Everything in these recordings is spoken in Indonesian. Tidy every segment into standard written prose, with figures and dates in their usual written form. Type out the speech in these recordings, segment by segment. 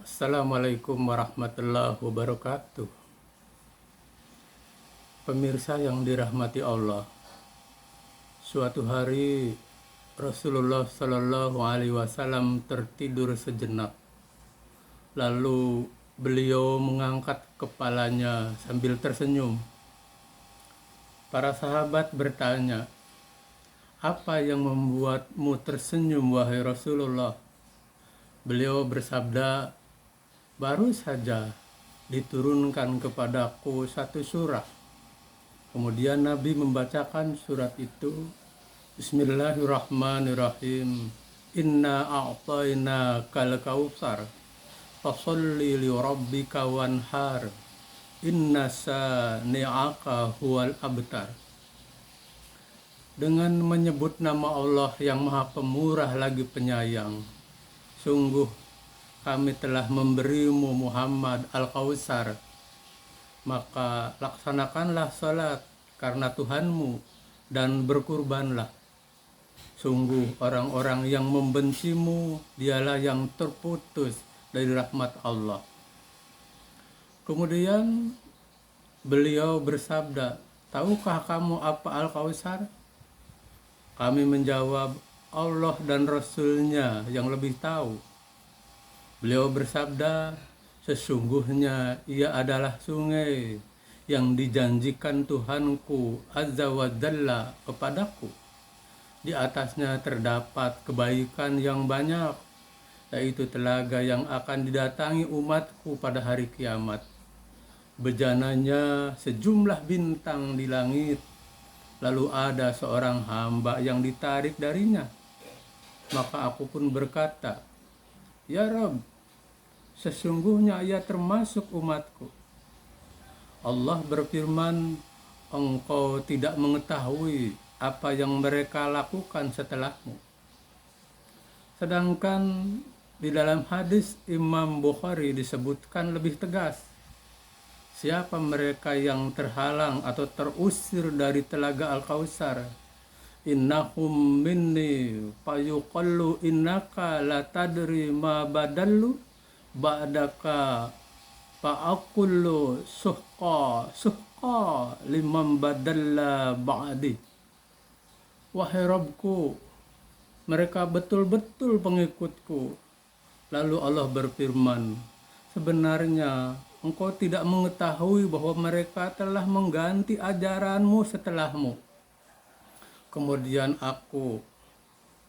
Assalamualaikum warahmatullahi wabarakatuh. Pemirsa yang dirahmati Allah, suatu hari Rasulullah Shallallahu Alaihi Wasallam tertidur sejenak. Lalu beliau mengangkat kepalanya sambil tersenyum. Para sahabat bertanya, "Apa yang membuatmu tersenyum, wahai Rasulullah?" Beliau bersabda, "Baru saja diturunkan kepadaku satu surat." Kemudian Nabi membacakan surat itu, Bismillahirrahmanirrahim. Inna a'tayna kal kautsar fasholli li rabbika wanhar. Inna sani'aka huwal abtar. Dengan menyebut nama Allah yang Maha Pemurah lagi Penyayang, sungguh kami telah memberimu Muhammad Al-Kautsar, maka laksanakanlah salat karena Tuhanmu dan berkurbanlah. Sungguh orang-orang yang membencimu dialah yang terputus dari rahmat Allah. Kemudian beliau bersabda, "Tahukah kamu apa Al-Kautsar?" Kami menjawab, "Allah dan Rasulnya yang lebih tahu." Beliau bersabda, "Sesungguhnya ia adalah sungai yang dijanjikan Tuhanku Azza wa Jalla kepadaku. Di atasnya terdapat kebaikan yang banyak, yaitu telaga yang akan didatangi umatku pada hari kiamat. Bejananya sejumlah bintang di langit, lalu ada seorang hamba yang ditarik darinya. Maka aku pun berkata, 'Ya Rabb, sesungguhnya ia termasuk umatku.' Allah berfirman, 'Engkau tidak mengetahui apa yang mereka lakukan setelahmu.' Sedangkan di dalam hadis Imam Bukhari disebutkan lebih tegas, siapa mereka yang terhalang atau terusir dari telaga Al-Kautsar? Innahum minni fayuqallu innaka la tadri ma badallu ba'daka fa'akullu suhqa liman badalla ba'di. Wahai Rabbku, mereka betul-betul pengikutku. Lalu Allah berfirman, sebenarnya engkau tidak mengetahui bahwa mereka telah mengganti ajaranmu setelahmu. Kemudian aku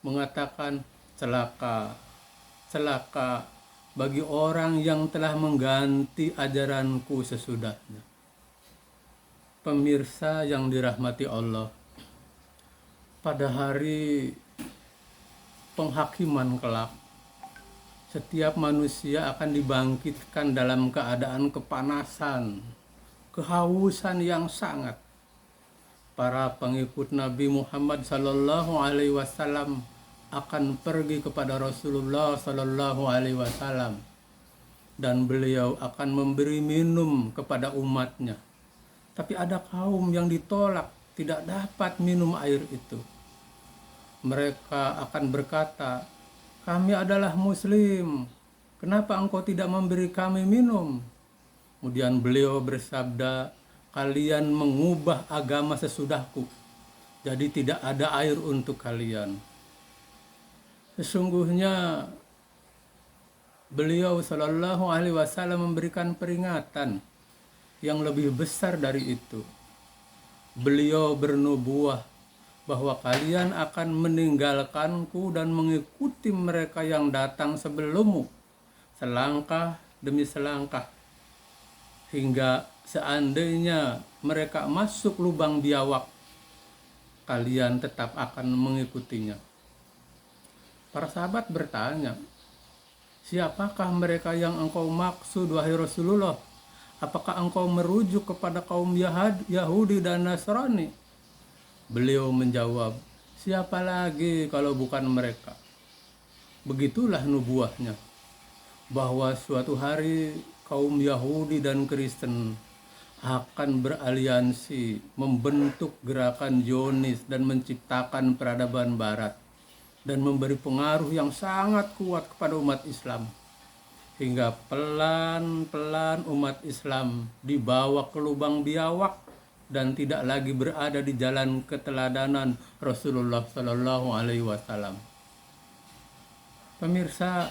mengatakan, celaka, celaka bagi orang yang telah mengganti ajaranku sesudahnya. Pemirsa yang dirahmati Allah, pada hari penghakiman kelak, setiap manusia akan dibangkitkan dalam keadaan kepanasan, kehausan yang sangat. Para pengikut Nabi Muhammad Sallallahu Alaihi Wasallam akan pergi kepada Rasulullah Sallallahu Alaihi Wasallam dan beliau akan memberi minum kepada umatnya. Tapi ada kaum yang ditolak, tidak dapat minum air itu. Mereka akan berkata, "Kami adalah Muslim, kenapa engkau tidak memberi kami minum?" Kemudian beliau bersabda, "Kalian mengubah agama sesudahku, jadi tidak ada air untuk kalian." Sesungguhnya beliau Shallallahu Alaihi Wasallam memberikan peringatan yang lebih besar dari itu. Beliau bernubuah bahwa kalian akan meninggalkanku dan mengikuti mereka yang datang sebelummu, selangkah demi selangkah, hingga seandainya mereka masuk lubang biawak, kalian tetap akan mengikutinya. Para sahabat bertanya, siapakah mereka yang engkau maksud, wahai Rasulullah? Apakah engkau merujuk kepada kaum Yahudi dan Nasrani? Beliau menjawab, siapa lagi kalau bukan mereka? Begitulah nubuahnya, bahwa suatu hari kaum Yahudi dan Kristen akan beraliansi, membentuk gerakan Zionis dan menciptakan peradaban Barat, dan memberi pengaruh yang sangat kuat kepada umat Islam. hingga pelan-pelan umat Islam dibawa ke lubang biawak dan tidak lagi berada di jalan keteladanan Rasulullah Shallallahu Alaihi Wasallam. Pemirsa,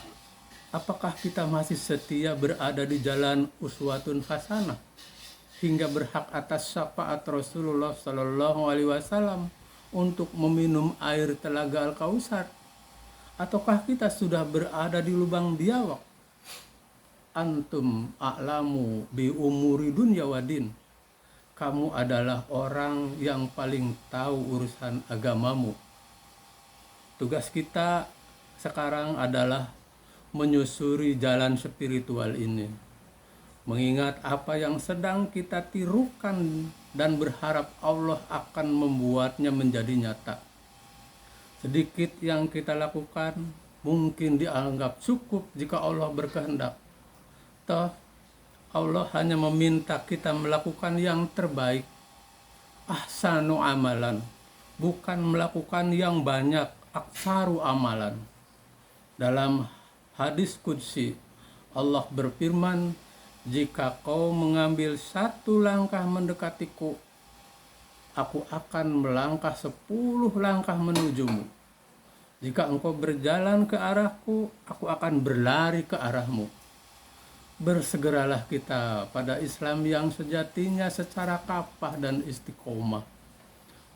apakah kita masih setia berada di jalan uswatun hasanah hingga berhak atas syafaat Rasulullah Shallallahu Alaihi Wasallam untuk meminum air telaga Al-Kautsar? Ataukah kita sudah berada di lubang biawak? Antum a'lamu bi umuri dunya wadin. Kamu adalah orang yang paling tahu urusan agamamu. Tugas kita sekarang adalah menyusuri jalan spiritual ini, mengingat apa yang sedang kita tirukan dan berharap Allah akan membuatnya menjadi nyata. Sedikit yang kita lakukan mungkin dianggap cukup jika Allah berkehendak. Toh Allah hanya meminta kita melakukan yang terbaik, ahsanu amalan, bukan melakukan yang banyak, aksaru amalan. Dalam hadis qudsi, Allah berfirman, jika kau mengambil satu langkah mendekatiku, aku akan melangkah 10 langkah menujumu. Jika engkau berjalan ke arahku, aku akan berlari ke arahmu. Bersegeralah kita pada Islam yang sejatinya secara kafah dan istiqomah.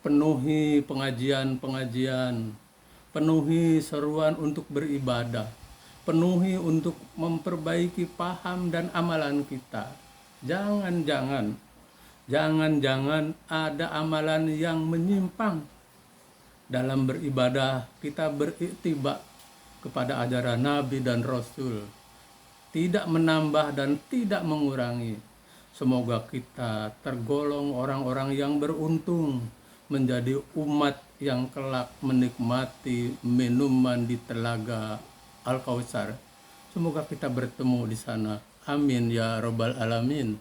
Penuhi pengajian-pengajian, penuhi seruan untuk beribadah, penuhi untuk memperbaiki paham dan amalan kita. Jangan-jangan ada amalan yang menyimpang. Dalam beribadah kita beriktiba kepada ajaran Nabi dan Rasul, tidak menambah dan tidak mengurangi. Semoga kita tergolong orang-orang yang beruntung menjadi umat yang kelak menikmati minuman di telaga Al-Kautsar. Semoga kita bertemu di sana. Amin ya rabbal alamin.